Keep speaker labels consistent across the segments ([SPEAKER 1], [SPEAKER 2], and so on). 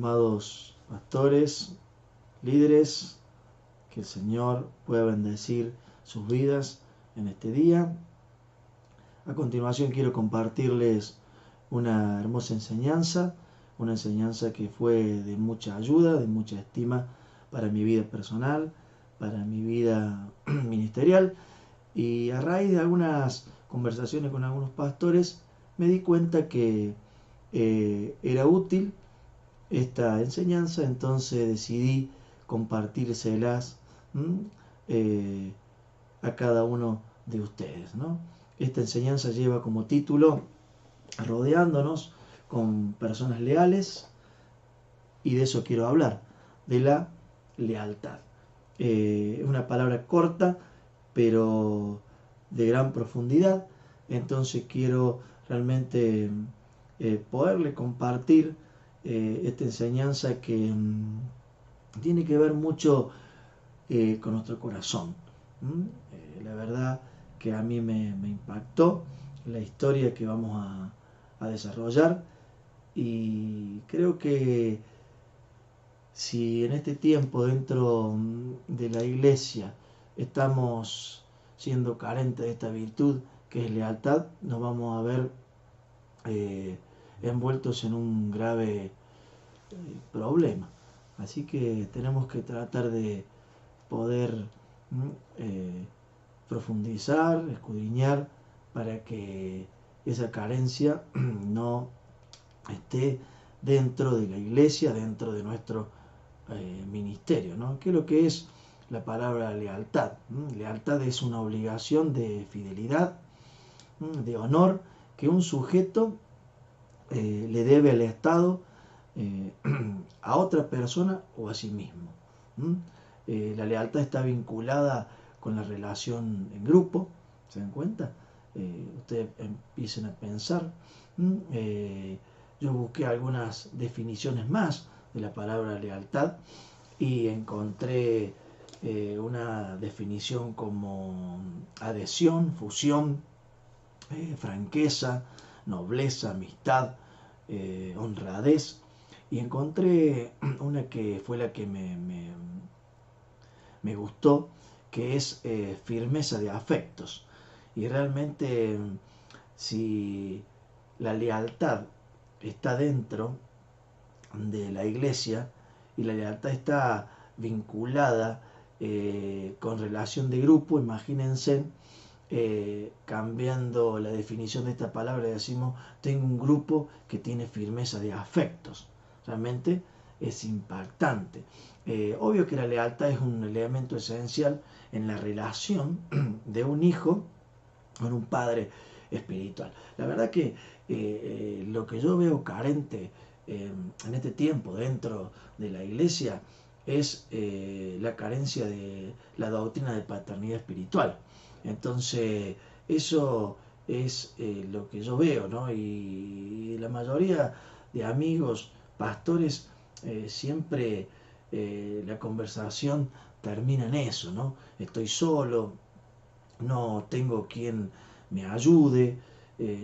[SPEAKER 1] amados pastores, líderes, que el Señor pueda bendecir sus vidas en este día. A continuación quiero compartirles una hermosa enseñanza, una enseñanza que fue de mucha ayuda, de mucha estima para mi vida personal, para mi vida ministerial, y a raíz de algunas conversaciones con algunos pastores me di cuenta que era útil esta enseñanza, entonces decidí compartírselas a cada uno de ustedes, ¿no? Esta enseñanza lleva como título Rodeándonos con personas leales, y de eso quiero hablar, de la lealtad. Es una palabra corta, pero de gran profundidad, entonces quiero realmente poderle compartir esta enseñanza que tiene que ver mucho con nuestro corazón. La verdad que a mí me impactó la historia que vamos a desarrollar, y creo que si en este tiempo dentro de la iglesia estamos siendo carentes de esta virtud que es lealtad, nos vamos a ver envueltos en un grave problema. Así que tenemos que tratar de poder profundizar, escudriñar, para que esa carencia no esté dentro de la iglesia, dentro de nuestro ministerio, ¿no? ¿Qué es lo que es la palabra lealtad? Lealtad es una obligación de fidelidad, de honor, que un sujeto le debe al Estado, a otra persona o a sí mismo. La lealtad está vinculada con la relación en grupo, ¿se dan cuenta? Ustedes empiecen a pensar. Yo busqué algunas definiciones más de la palabra lealtad y encontré una definición como adhesión, fusión, franqueza, nobleza, amistad, honradez, y encontré una que fue la que me gustó, que es firmeza de afectos. Y realmente si la lealtad está dentro de la iglesia y la lealtad está vinculada con relación de grupo, imagínense, cambiando la definición de esta palabra, decimos, tengo un grupo que tiene firmeza de afectos. Realmente es impactante. Obvio que la lealtad es un elemento esencial en la relación de un hijo con un padre espiritual. La verdad que lo que yo veo carente en este tiempo dentro de la iglesia es la carencia de la doctrina de paternidad espiritual. Entonces, eso es lo que yo veo, ¿no? Y la mayoría de amigos, pastores, siempre la conversación termina en eso, ¿no? Estoy solo, no tengo quien me ayude,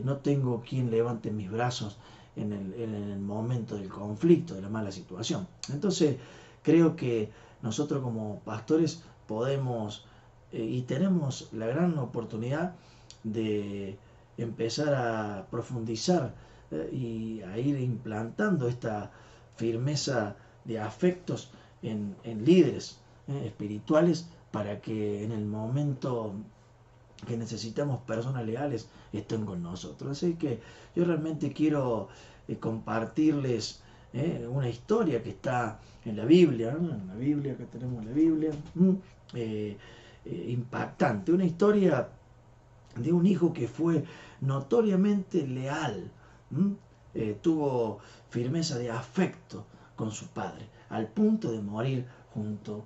[SPEAKER 1] no tengo quien levante mis brazos en el momento del conflicto, de la mala situación. Entonces, creo que nosotros como pastores podemos y tenemos la gran oportunidad de empezar a profundizar y a ir implantando esta firmeza de afectos en líderes espirituales, para que en el momento que necesitamos personas leales estén con nosotros. Así que yo realmente quiero compartirles una historia que está en la Biblia, ¿no? En la Biblia, que tenemos la Biblia, impactante, una historia de un hijo que fue notoriamente leal, tuvo firmeza de afecto con su padre, al punto de morir junto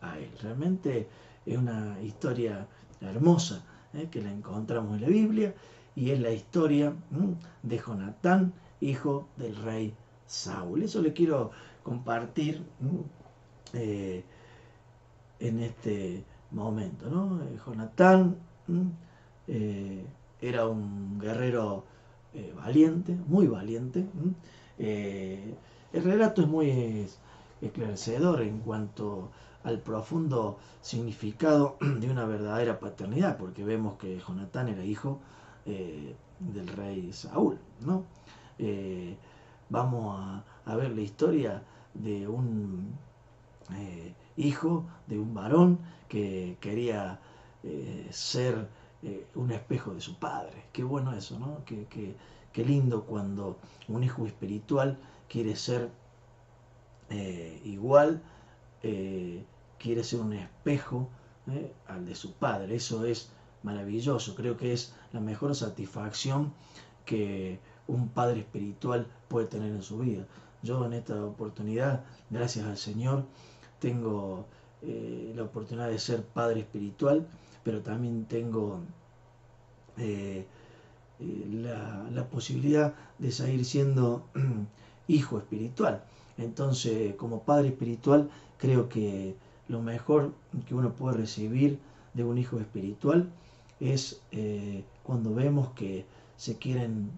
[SPEAKER 1] a él. Realmente es una historia hermosa que la encontramos en la Biblia, y es la historia de Jonatán, hijo del rey Saúl. Eso le quiero compartir eh, en este momento, ¿no? Jonatán eh, era un guerrero valiente, muy valiente, El relato es muy esclarecedor en cuanto al profundo significado de una verdadera paternidad, porque vemos que Jonatán era hijo del rey Saúl, ¿no? Eh, vamos a ver la historia de un hijo de un varón que quería ser un espejo de su padre. Qué bueno eso, ¿no? Qué lindo cuando un hijo espiritual quiere ser igual, quiere ser un espejo al de su padre. Eso es maravilloso. Creo que es la mejor satisfacción que un padre espiritual puede tener en su vida. Yo en esta oportunidad, gracias al Señor, tengo la oportunidad de ser padre espiritual, pero también tengo eh, la posibilidad de seguir siendo hijo espiritual. Entonces, como padre espiritual, creo que lo mejor que uno puede recibir de un hijo espiritual es cuando vemos que se quieren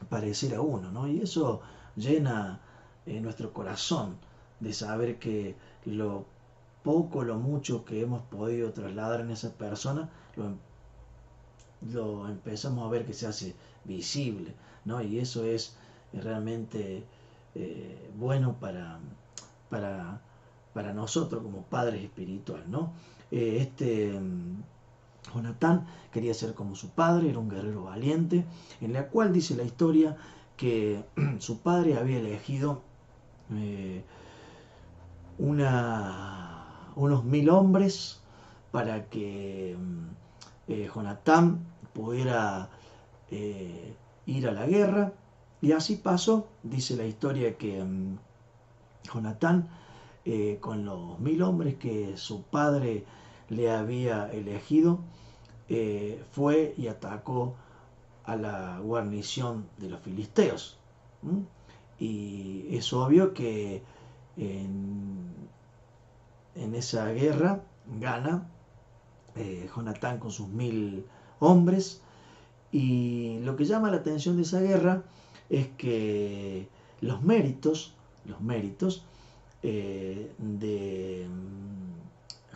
[SPEAKER 1] parecer a uno, ¿no? Y eso llena nuestro corazón de saber que lo poco, lo mucho que hemos podido trasladar en esa persona, lo empezamos a ver que se hace visible, ¿no? Y eso es realmente bueno para, para nosotros como padres espirituales, ¿no? Jonatán quería ser como su padre, era un guerrero valiente, en la cual dice la historia que su padre había elegido eh, unos 1000 hombres para que Jonatán pudiera ir a la guerra. Y así pasó, dice la historia que Jonatán, con los 1000 hombres que su padre le había elegido, fue y atacó a la guarnición de los filisteos. ¿Mm? Y es obvio que en esa guerra gana Jonatán con sus 1000 hombres. Y lo que llama la atención de esa guerra es que los méritos de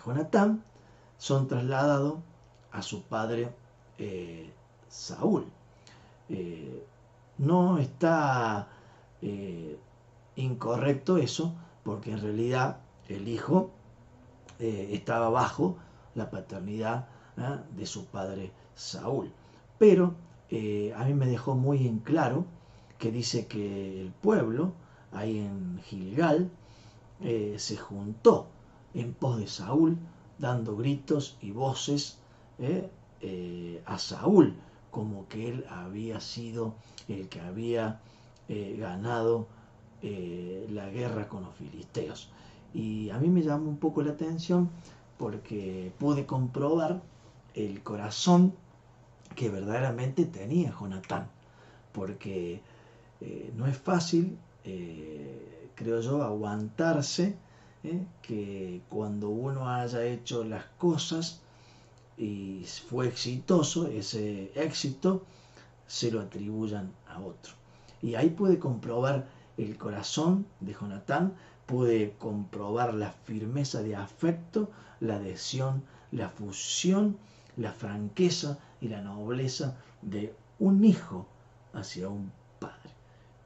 [SPEAKER 1] Jonatán son trasladados a su padre Saúl. Eh, no está incorrecto eso, porque en realidad el hijo estaba bajo la paternidad de su padre Saúl. Pero a mí me dejó muy en claro que dice que el pueblo, ahí en Gilgal, se juntó en pos de Saúl, dando gritos y voces a Saúl, como que él había sido el que había ganado la guerra con los filisteos. Y a mí me llamó un poco la atención porque pude comprobar el corazón que verdaderamente tenía Jonatán, porque no es fácil, creo yo, aguantarse que cuando uno haya hecho las cosas y fue exitoso, ese éxito se lo atribuyan a otro. Y ahí pude comprobar el corazón de Jonatán, pude comprobar la firmeza de afecto, la adhesión, la fusión, la franqueza y la nobleza de un hijo hacia un padre.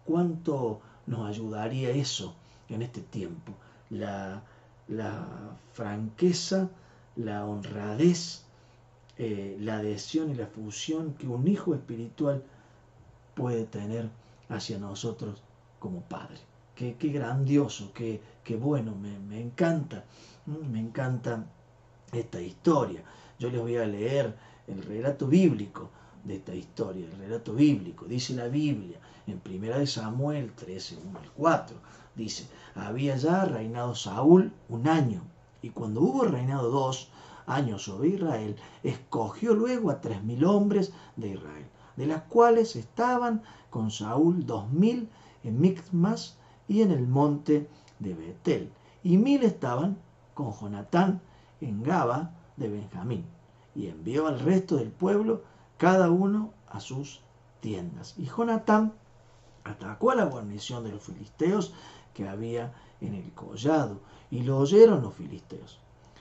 [SPEAKER 1] ¿Cuánto nos ayudaría eso en este tiempo? La franqueza, la honradez, la adhesión y la fusión que un hijo espiritual puede tener hacia nosotros como padre. Qué grandioso, qué bueno, me encanta, me encanta esta historia. Yo les voy a leer el relato bíblico de esta historia, el relato bíblico. Dice la Biblia en 1 Samuel 13, 1 al 4, dice: había ya reinado Saúl 1 año, y cuando hubo reinado 2 años sobre Israel, escogió luego a 3000 hombres de Israel, de las cuales estaban con Saúl 2000 en Micmas y en el monte de Betel, y 1000 estaban con Jonatán en Gaba de Benjamín, y envió al resto del pueblo, cada uno a sus tiendas. Y Jonatán atacó a la guarnición de los filisteos que había en el collado, y lo oyeron los filisteos.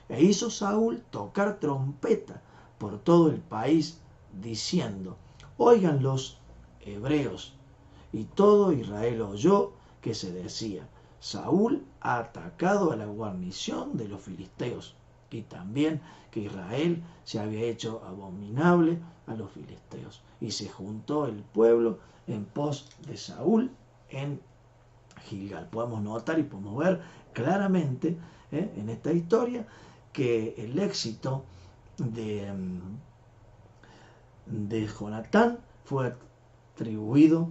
[SPEAKER 1] E hizo Saúl tocar trompeta por todo el país, diciendo: oigan los hebreos. Y todo Israel oyó que se decía: Saúl ha atacado a la guarnición de los filisteos. Y también que Israel se había hecho abominable a los filisteos. Y se juntó el pueblo en pos de Saúl en Gilgal. Podemos notar y podemos ver claramente en esta historia que el éxito de Jonatán fue atribuido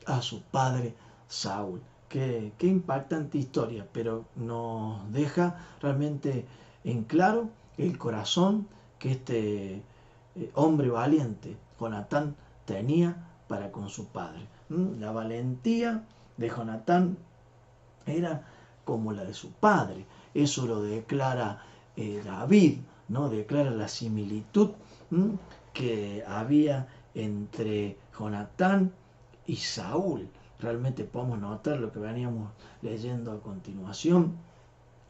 [SPEAKER 1] a su padre Saúl. Qué impactante historia, pero nos deja realmente en claro el corazón que este hombre valiente, Jonatán, tenía para con su padre. La valentía de Jonatán era como la de su padre. Eso lo declara David, ¿no? Declara la similitud que había entre Jonatán y Saúl. Realmente podemos notar lo que veníamos leyendo a continuación,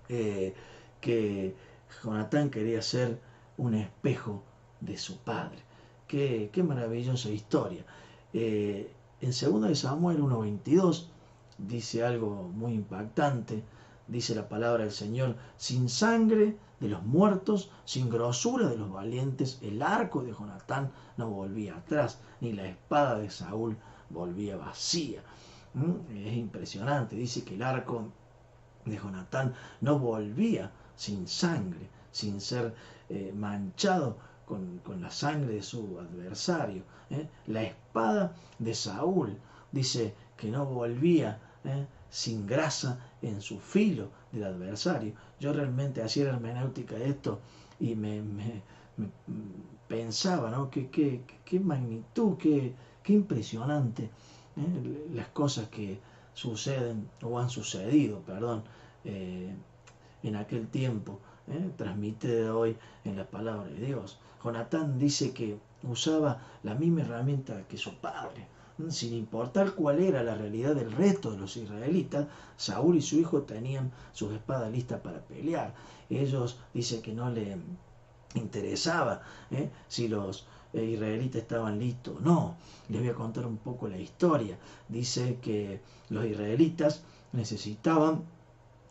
[SPEAKER 1] que Jonatán quería ser un espejo de su padre. Qué maravillosa historia. En 2 Samuel 1:22 dice algo muy impactante. Dice la palabra del Señor: sin sangre de los muertos, sin grosura de los valientes, el arco de Jonatán no volvía atrás, ni la espada de Saúl volvía vacía. Es impresionante. Dice que el arco de Jonatán no volvía sin sangre, sin ser manchado con la sangre de su adversario. La espada de Saúl dice que no volvía sin grasa en su filo del adversario. Yo realmente hacía la hermenéutica de esto y me pensaba, ¿no? Qué magnitud, qué impresionante las cosas que suceden o han sucedido, perdón, en aquel tiempo, transmitida hoy en la palabra de Dios. Jonatán dice que usaba la misma herramienta que su padre. Sin importar cuál era la realidad del resto de los israelitas, Saúl y su hijo tenían sus espadas listas para pelear. Ellos dicen que no le interesaba si los israelitas estaban listos o no. Les voy a contar un poco la historia. Dice que los israelitas necesitaban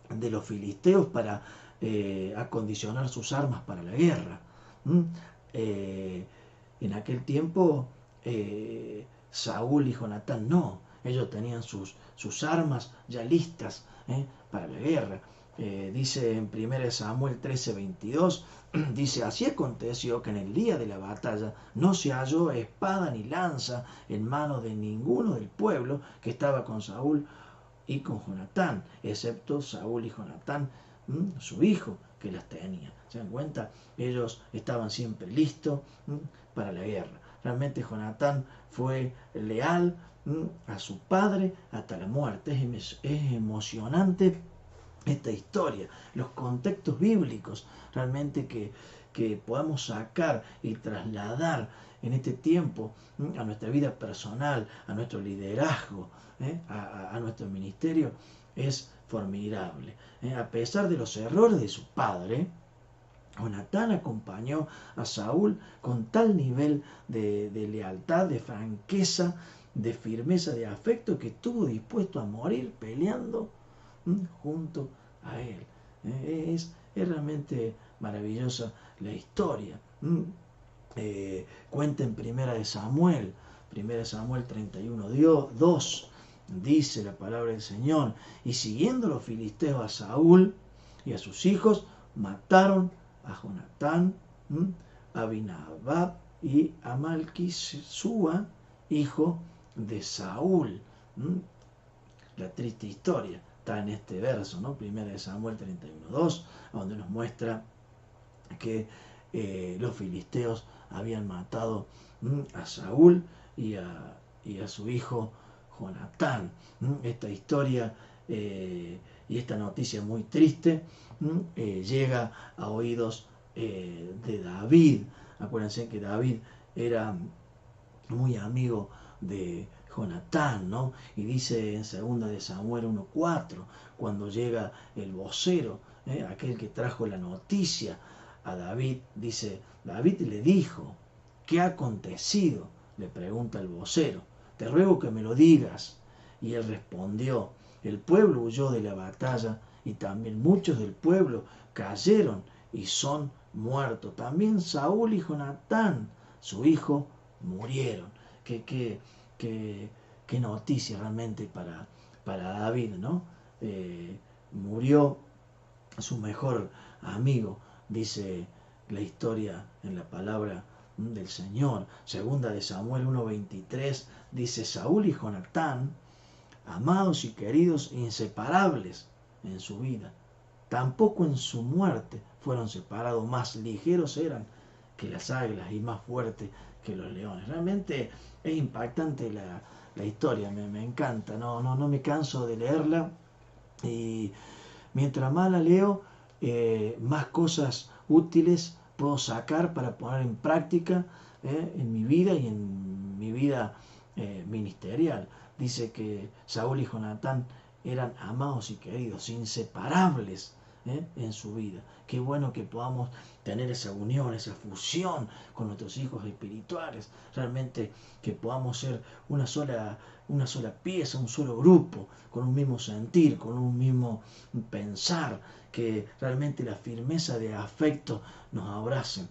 [SPEAKER 1] de los filisteos para acondicionar sus armas para la guerra. En aquel tiempo Saúl y Jonatán no, ellos tenían sus armas ya listas para la guerra. Dice en 1 Samuel 13:22, dice: así aconteció que en el día de la batalla no se halló espada ni lanza en manos de ninguno del pueblo que estaba con Saúl y con Jonatán, excepto Saúl y Jonatán, su hijo, que las tenía. ¿Se dan cuenta? Ellos estaban siempre listos para la guerra. Realmente Jonatán fue leal a su padre hasta la muerte. Es emocionante esta historia, los contextos bíblicos realmente que podamos sacar y trasladar en este tiempo a nuestra vida personal, a nuestro liderazgo, a nuestro ministerio, es formidable. A pesar de los errores de su padre, Jonatán acompañó a Saúl con tal nivel de lealtad, de franqueza, de firmeza, de afecto, que estuvo dispuesto a morir peleando junto a él. Es realmente maravillosa la historia. Cuenta en 1 Samuel 31:2, dice la palabra del Señor: y siguiendo los filisteos a Saúl y a sus hijos, mataron a Jonatán, a Abinadab y a Malquisúa, hijo de Saúl. La triste historia está en este verso, ¿no? 1 Samuel 31:2, donde nos muestra que los filisteos habían matado a Saúl y a su hijo Jonatán. Esta historia y esta noticia muy triste llega a oídos de David. Acuérdense que David era muy amigo de Jonatán, ¿no? Y dice en 2 de Samuel 1:4, cuando llega el vocero, aquel que trajo la noticia a David, dice, David le dijo, ¿qué ha acontecido? Le pregunta el vocero, te ruego que me lo digas. Y él respondió, el pueblo huyó de la batalla y también muchos del pueblo cayeron y son muertos. También Saúl y Jonatán, su hijo, murieron. Qué noticia realmente para David, ¿no? Murió su mejor amigo, dice la historia en la palabra del Señor. 2 de Samuel 1:23 dice, Saúl y Jonatán, amados y queridos, inseparables en su vida, tampoco en su muerte fueron separados, más ligeros eran que las águilas y más fuertes que los leones. Realmente es impactante la historia, me encanta, no me canso de leerla, y mientras más la leo, más cosas útiles puedo sacar para poner en práctica en mi vida y en mi vida ministerial. Dice que Saúl y Jonatán eran amados y queridos, inseparables en su vida. Qué bueno que podamos tener esa unión, esa fusión con nuestros hijos espirituales. Realmente que podamos ser una sola pieza, un solo grupo, con un mismo sentir, con un mismo pensar, que realmente la firmeza de afecto nos abracen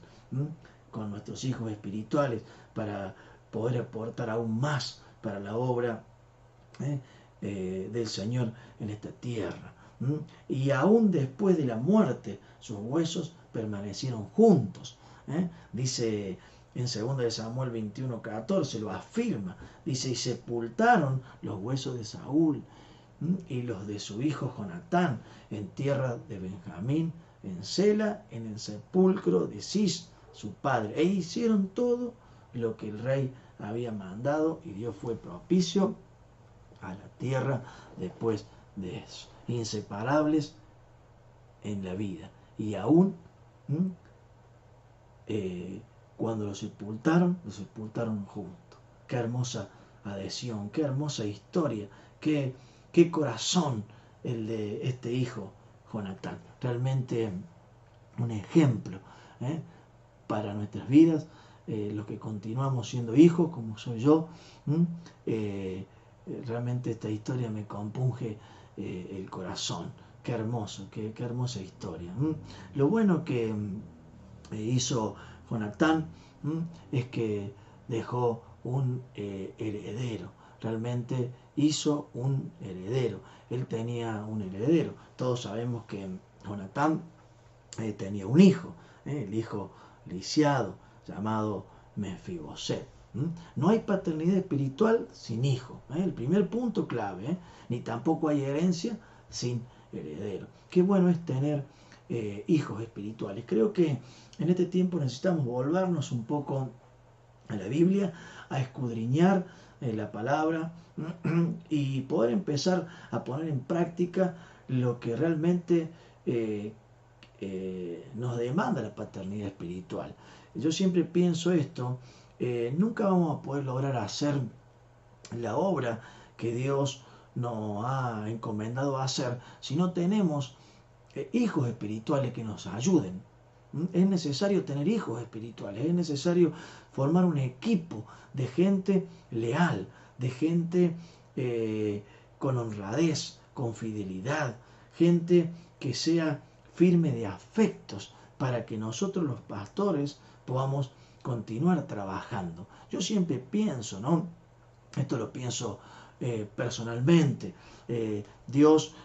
[SPEAKER 1] con nuestros hijos espirituales para poder aportar aún más para la obra del Señor en esta tierra. Y aún después de la muerte, sus huesos permanecieron juntos. Dice en 2 de Samuel 21:14, lo afirma. Dice, y sepultaron los huesos de Saúl y los de su hijo Jonatán en tierra de Benjamín, en Sela, en el sepulcro de Cis, su padre. E hicieron todo lo que el rey había mandado, y Dios fue propicio a la tierra después de eso. Inseparables en la vida. Y aún cuando lo sepultaron juntos. Qué hermosa adhesión, qué hermosa historia, qué corazón el de este hijo Jonatán. Realmente un ejemplo para nuestras vidas, los que continuamos siendo hijos, como soy yo. Realmente esta historia me compunge el corazón. Qué hermoso, qué hermosa historia. Lo bueno que hizo Jonatán es que dejó un heredero. Realmente hizo un heredero. Él tenía un heredero. Todos sabemos que Jonatán tenía un hijo, el hijo lisiado, llamado Mefiboset. No hay paternidad espiritual sin hijo. El primer punto clave. Ni tampoco hay herencia sin heredero. Qué bueno es tener hijos espirituales. Creo que en este tiempo necesitamos volvernos un poco a la Biblia, a escudriñar la palabra y poder empezar a poner en práctica lo que realmente nos demanda la paternidad espiritual. Yo siempre pienso esto, nunca vamos a poder lograr hacer la obra que Dios nos ha encomendado a hacer si no tenemos hijos espirituales que nos ayuden. Es necesario tener hijos espirituales, es necesario formar un equipo de gente leal, de gente con honradez, con fidelidad, gente que sea firme de afectos, para que nosotros los pastores podamos continuar trabajando. Yo siempre pienso, ¿no? Esto lo pienso personalmente. Dios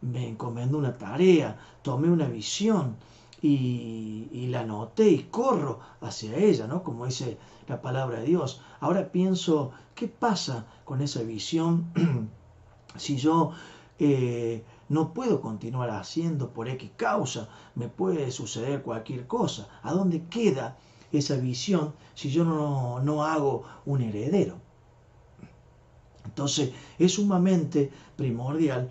[SPEAKER 1] me encomendó una tarea, tomé una visión y la anoté y corro hacia ella, ¿no? Como dice la palabra de Dios. Ahora pienso, ¿qué pasa con esa visión si yo no puedo continuar haciendo por X causa? Me puede suceder cualquier cosa. ¿A dónde queda esa visión si yo no hago un heredero? Entonces es sumamente primordial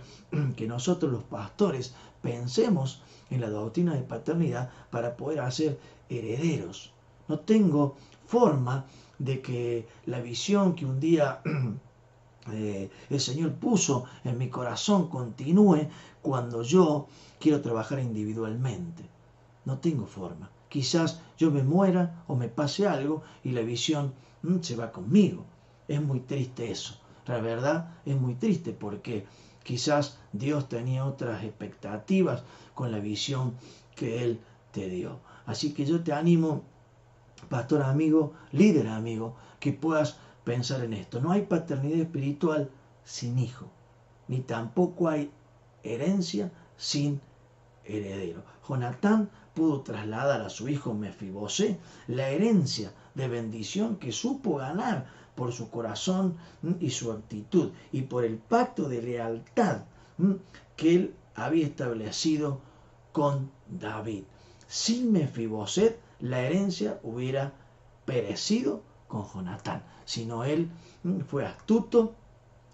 [SPEAKER 1] que nosotros los pastores pensemos en la doctrina de paternidad para poder hacer herederos. No tengo forma de que la visión que un día el Señor puso en mi corazón continúe cuando yo quiero trabajar individualmente. No tengo forma. Quizás yo me muera o me pase algo y la visión se va conmigo. Es muy triste eso. La verdad es muy triste porque quizás Dios tenía otras expectativas con la visión que Él te dio. Así que yo te animo, pastor amigo, líder amigo, que puedas pensar en esto. No hay paternidad espiritual sin hijo, ni tampoco hay herencia sin heredero. Jonatán pudo trasladar a su hijo Mefibosé la herencia de bendición que supo ganar por su corazón y su actitud y por el pacto de lealtad que él había establecido con David. Sin Mefiboset la herencia hubiera perecido con Jonatán, sino él fue astuto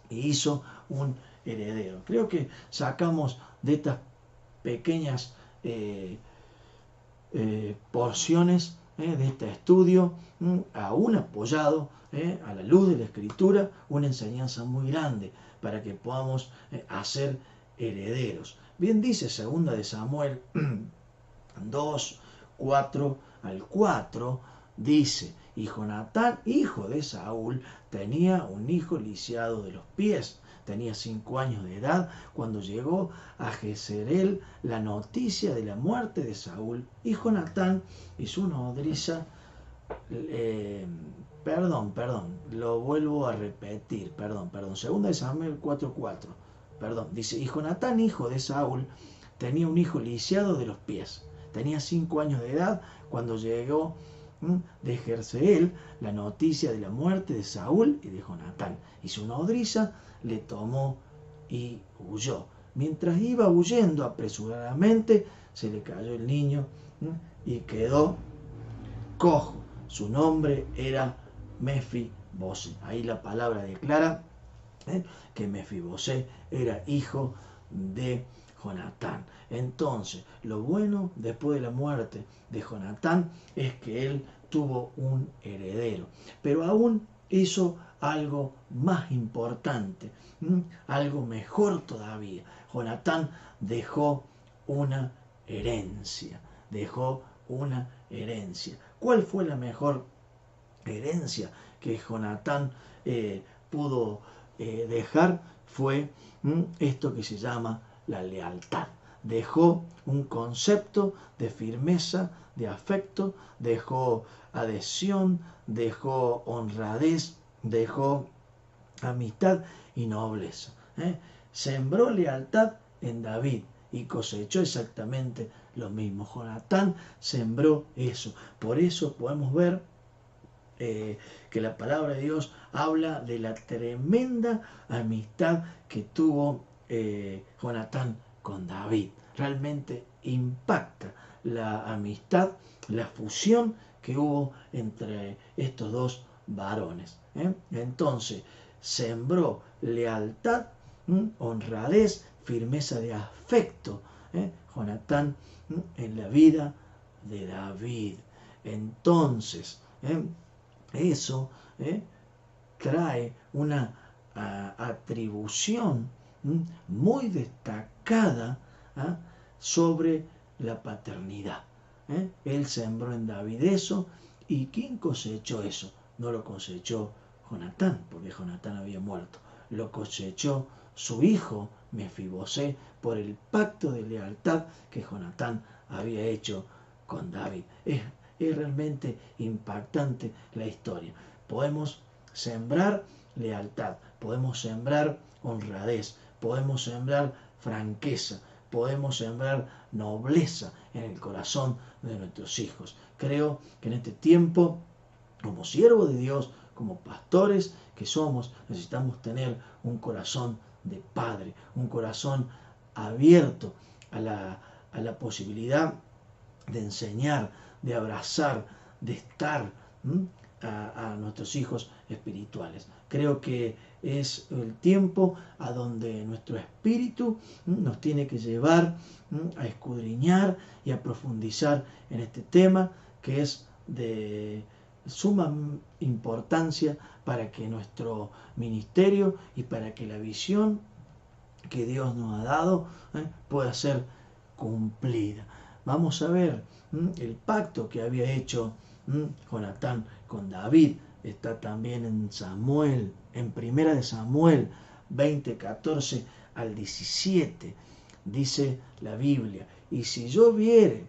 [SPEAKER 1] e hizo un heredero. Creo que sacamos de estas pequeñas porciones de este estudio, aún apoyado a la luz de la Escritura, una enseñanza muy grande para que podamos hacer herederos. Bien dice 2 de Samuel 2, 4 al 4, dice: y Jonatán, hijo de Saúl, tenía un hijo lisiado de los pies. Tenía 5 años de edad cuando llegó a Jezreel la noticia de la muerte de Saúl, y Jonatán y su nodriza, lo vuelvo a repetir, 2 de Samuel 4:4, dice: y Jonatán, hijo de Saúl, tenía un hijo lisiado de los pies. Tenía 5 años de edad cuando llegó de Jezreel la noticia de la muerte de Saúl y de Jonatán, y su nodriza le tomó y huyó. Mientras iba huyendo apresuradamente, se le cayó el niño y quedó cojo. Su nombre era Mefibosé. Ahí la palabra declara que Mefibosé era hijo de Jonatán. Entonces, lo bueno después de la muerte de Jonatán es que él tuvo un heredero, pero aún hizo algo más importante, algo mejor todavía. Jonatán dejó una herencia, ¿Cuál fue la mejor herencia que Jonatán pudo dejar? Fue esto que se llama la lealtad. Dejó un concepto de firmeza, de afecto, dejó adhesión, dejó honradez, dejó amistad y nobleza. Sembró lealtad en David y cosechó exactamente lo mismo. Jonatán sembró eso. Por eso podemos ver que la palabra de Dios habla de la tremenda amistad que tuvo Jonatán con David. Realmente impacta la amistad, la fusión que hubo entre estos dos varones. Entonces, sembró lealtad, honradez, firmeza de afecto, Jonatán, en la vida de David. Entonces, eso trae una atribución muy destacada sobre la paternidad. Él sembró en David eso, y ¿quién cosechó eso? No lo cosechó Jonatán, porque Jonatán había muerto. Lo cosechó su hijo Mefibosé por el pacto de lealtad que Jonatán había hecho con David. Es realmente impactante la historia. Podemos sembrar lealtad, podemos sembrar honradez, podemos sembrar franqueza, podemos sembrar nobleza en el corazón de nuestros hijos. Creo que en este tiempo, como siervos de Dios, como pastores que somos, necesitamos tener un corazón de padre, un corazón abierto a la posibilidad de enseñar, de abrazar, de estar a nuestros hijos espirituales. Creo que es el tiempo a donde nuestro espíritu nos tiene que llevar a escudriñar y a profundizar en este tema que es de suma importancia para que nuestro ministerio y para que la visión que Dios nos ha dado pueda ser cumplida. Vamos a ver el pacto que había hecho Jonatán con David. Está también en Samuel, en Primera de Samuel 20, 14 al 17. Dice la Biblia: y si yo viviere,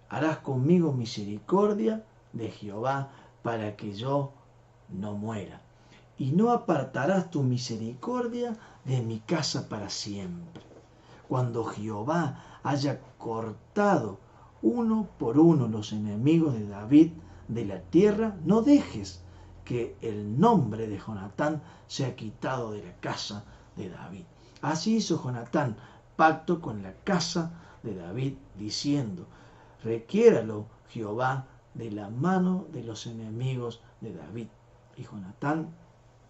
[SPEAKER 1] harás conmigo misericordia de Jehová para que yo no muera. Y no apartarás tu misericordia de mi casa para siempre. Cuando Jehová haya cortado uno por uno los enemigos de David de la tierra, no dejes que el nombre de Jonatán sea quitado de la casa de David. Así hizo Jonatán pacto con la casa de David, diciendo: requiéralo Jehová de la mano de los enemigos de David. Y Jonatán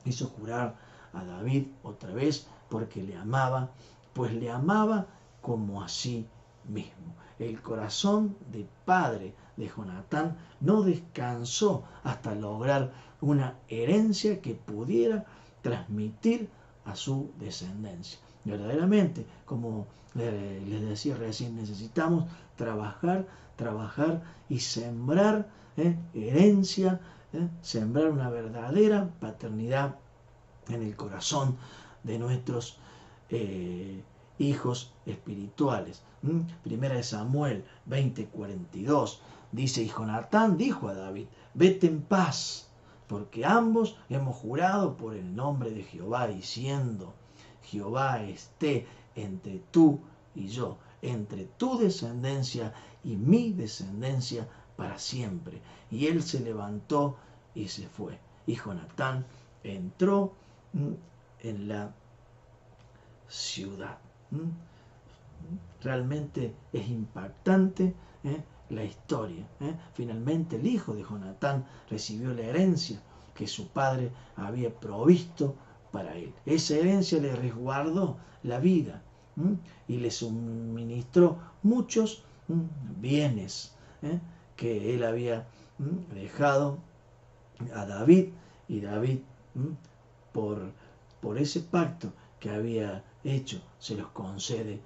[SPEAKER 1] hizo jurar a David otra vez, porque le amaba, pues le amaba como a sí mismo. El corazón de padre de Jonatán no descansó hasta lograr una herencia que pudiera transmitir a su descendencia. Verdaderamente, como les decía recién, necesitamos trabajar y sembrar herencia, sembrar una verdadera paternidad en el corazón de nuestros hijos espirituales. Primera de Samuel 20:42 dice: y Jonatán dijo a David: vete en paz, porque ambos hemos jurado por el nombre de Jehová, diciendo: Jehová esté entre tú y yo, entre tu descendencia y mi descendencia para siempre. Y él se levantó y se fue. Y Jonatán entró en la ciudad. Realmente es impactante la historia. Finalmente el hijo de Jonatán recibió la herencia que su padre había provisto para él. Esa herencia le resguardó la vida y le suministró muchos bienes que él había dejado a David, y David por ese pacto que había hecho se los concede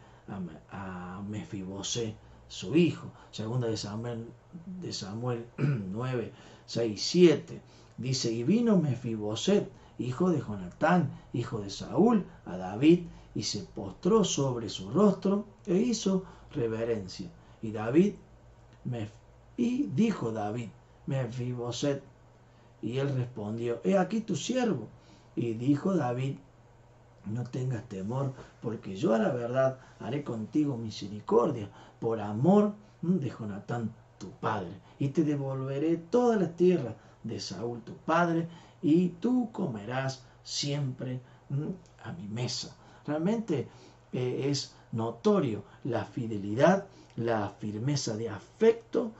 [SPEAKER 1] a Mefiboset, su hijo. Segunda de Samuel 9, 6, 7 dice: y vino Mefiboset, hijo de Jonatán, hijo de Saúl, a David, y se postró sobre su rostro e hizo reverencia. Y dijo David: Mefiboset. Y él respondió: he aquí tu siervo. Y dijo David: no tengas temor, porque yo a la verdad haré contigo misericordia por amor de Jonatán tu padre, y te devolveré toda la tierra de Saúl tu padre, y tú comerás siempre a mi mesa. Realmente es notorio la fidelidad, la firmeza de afecto,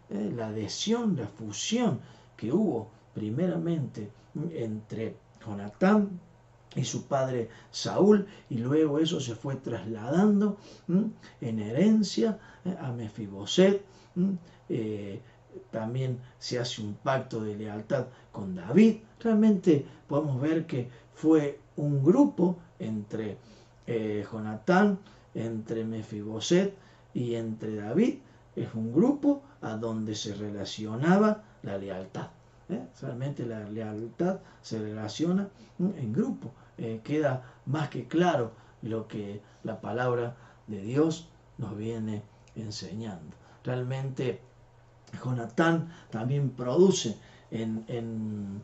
[SPEAKER 1] la adhesión, la fusión que hubo primeramente entre Jonatán y su padre Saúl, y luego eso se fue trasladando en herencia a Mefiboset. También se hace un pacto de lealtad con David. Realmente podemos ver que fue un grupo entre Jonatán, entre Mefiboset y entre David. Es un grupo a donde se relacionaba la lealtad. Realmente la lealtad se relaciona en grupo. Queda más que claro lo que la palabra de Dios nos viene enseñando. Realmente Jonatán también produce en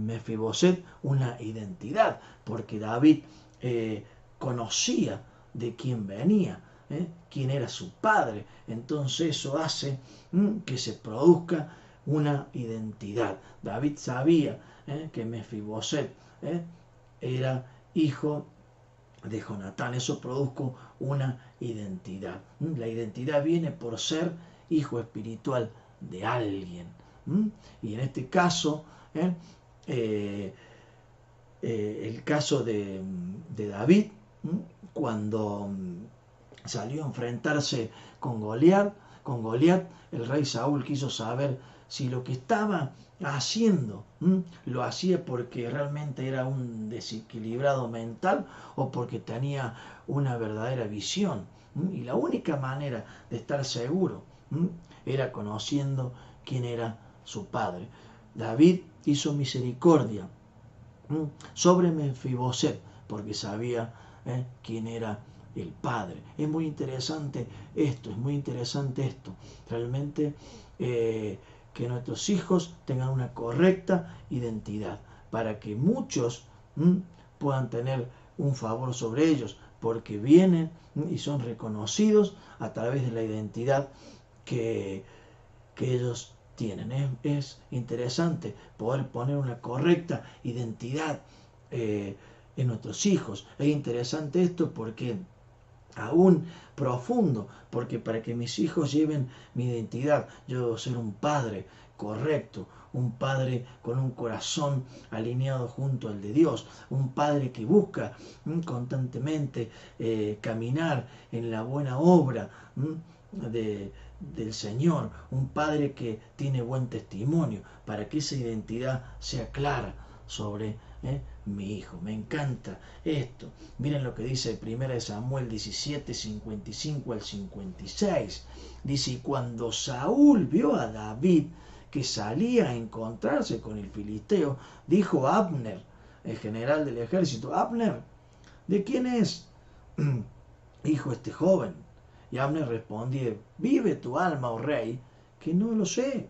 [SPEAKER 1] Mefiboset una identidad, porque David conocía de quién venía, quién era su padre. Entonces eso hace que se produzca una identidad. David sabía que Mefiboset era hijo de Jonatán. Eso produjo una identidad. La identidad viene por ser hijo espiritual de alguien. Y en este caso, el caso de David, cuando salió a enfrentarse con Goliat, con Goliat, el rey Saúl quiso saber si lo que estaba haciendo lo hacía porque realmente era un desequilibrado mental o porque tenía una verdadera visión. Y la única manera de estar seguro era conociendo quién era su padre. David hizo misericordia sobre Mefiboset porque sabía quién era el padre. Es muy interesante esto. Realmente que nuestros hijos tengan una correcta identidad para que muchos puedan tener un favor sobre ellos, porque vienen y son reconocidos a través de la identidad que ellos tienen. Es interesante poder poner una correcta identidad en nuestros hijos. Es interesante esto porque aún profundo, porque para que mis hijos lleven mi identidad, yo debo ser un padre correcto, un padre con un corazón alineado junto al de Dios, un padre que busca constantemente caminar en la buena obra del Señor, un padre que tiene buen testimonio, para que esa identidad sea clara sobre mi hijo. Me encanta esto. Miren lo que dice 1 Samuel 17, 55 al 56. Dice, y cuando Saúl vio a David que salía a encontrarse con el filisteo, dijo a Abner, el general del ejército, Abner, ¿de quién es hijo este joven? Y Abner respondió, vive tu alma, oh rey, que no lo sé.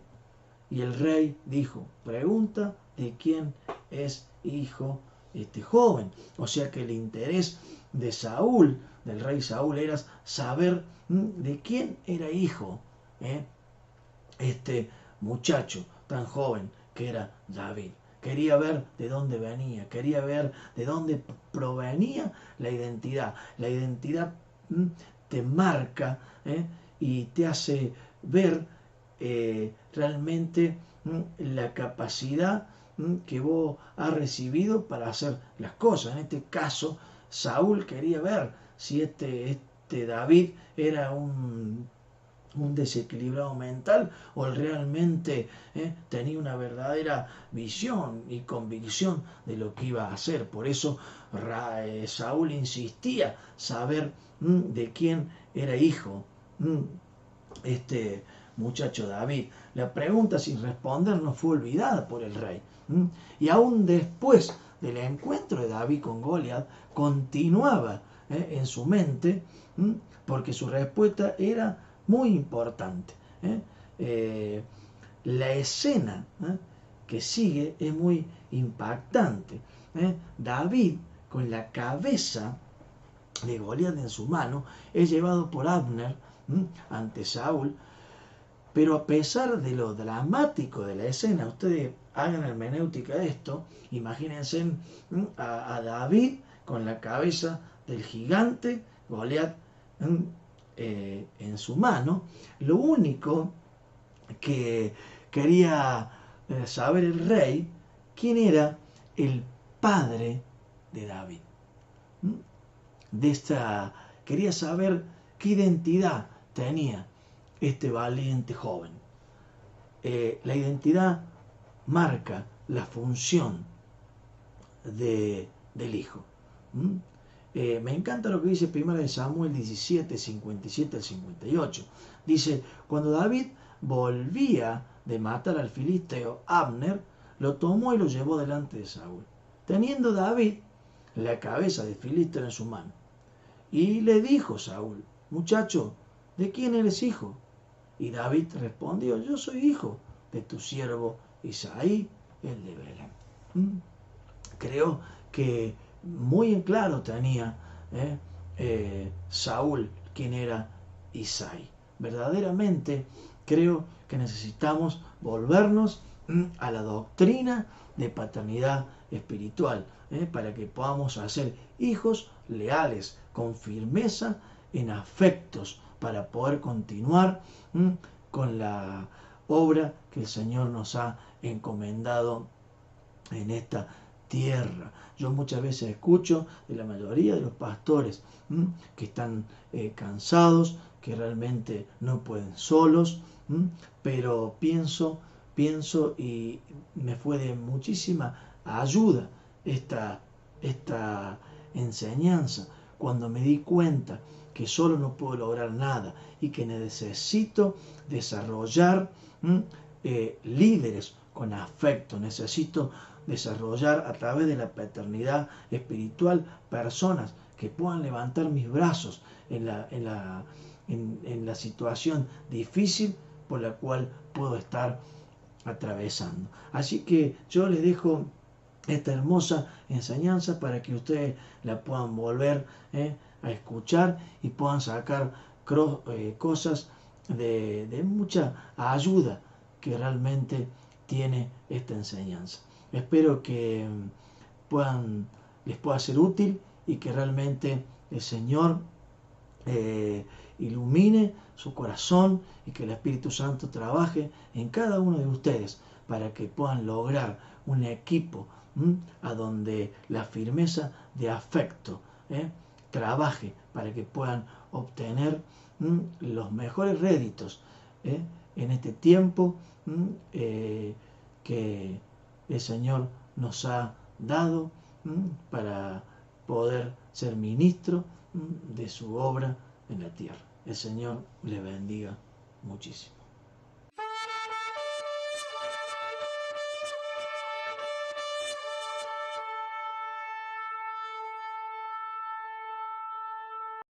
[SPEAKER 1] Y el rey dijo, pregunta de quién es hijo este joven. O sea que el interés de Saúl, del rey Saúl, era saber de quién era hijo este muchacho tan joven que era David. Quería ver de dónde venía, quería ver de dónde provenía la identidad. La identidad te marca y te hace ver realmente la capacidad que vos has recibido para hacer las cosas. En este caso, Saúl quería ver si este David era un desequilibrado mental o él realmente tenía una verdadera visión y convicción de lo que iba a hacer. Por eso Saúl insistía saber de quién era hijo este muchacho David. La pregunta sin responder no fue olvidada por el rey. Y aún después del encuentro de David con Goliat, continuaba en su mente, porque su respuesta era muy importante. La escena que sigue es muy impactante. David, con la cabeza de Goliat en su mano, es llevado por Abner ante Saúl, pero a pesar de lo dramático de la escena, ustedes hagan hermenéutica de esto, imagínense a David con la cabeza del gigante Goliat en su mano. Lo único que quería saber el rey, quién era el padre de David. Quería saber qué identidad tenía este valiente joven. La identidad marca la función del hijo. Me encanta lo que dice 1 Samuel 17, 57 al 58. Dice, cuando David volvía de matar al filisteo, Abner lo tomó y lo llevó delante de Saúl, teniendo David la cabeza del filisteo en su mano. Y le dijo Saúl, muchacho, ¿de quién eres hijo? Y David respondió, yo soy hijo de tu siervo Isaí, el de Belén. Creo que muy en claro tenía Saúl quién era Isaí. Verdaderamente creo que necesitamos volvernos a la doctrina de paternidad espiritual para que podamos hacer hijos leales, con firmeza en afectos, para poder continuar con la obra que el Señor nos ha encomendado en esta tierra. Yo muchas veces escucho de la mayoría de los pastores que están cansados, que realmente no pueden solos, pero pienso y me fue de muchísima ayuda esta enseñanza cuando me di cuenta que solo no puedo lograr nada y que necesito desarrollar líderes con afecto, necesito desarrollar a través de la paternidad espiritual personas que puedan levantar mis brazos en la situación difícil por la cual puedo estar atravesando. Así que yo les dejo esta hermosa enseñanza para que ustedes la puedan volver a escuchar y puedan sacar cosas de mucha ayuda que realmente tiene esta enseñanza. Espero que les pueda ser útil y que realmente el Señor ilumine su corazón y que el Espíritu Santo trabaje en cada uno de ustedes para que puedan lograr un equipo a donde la firmeza de afecto trabaje para que puedan obtener los mejores réditos en este tiempo que el Señor nos ha dado para poder ser ministro de su obra en la tierra. El Señor le bendiga muchísimo.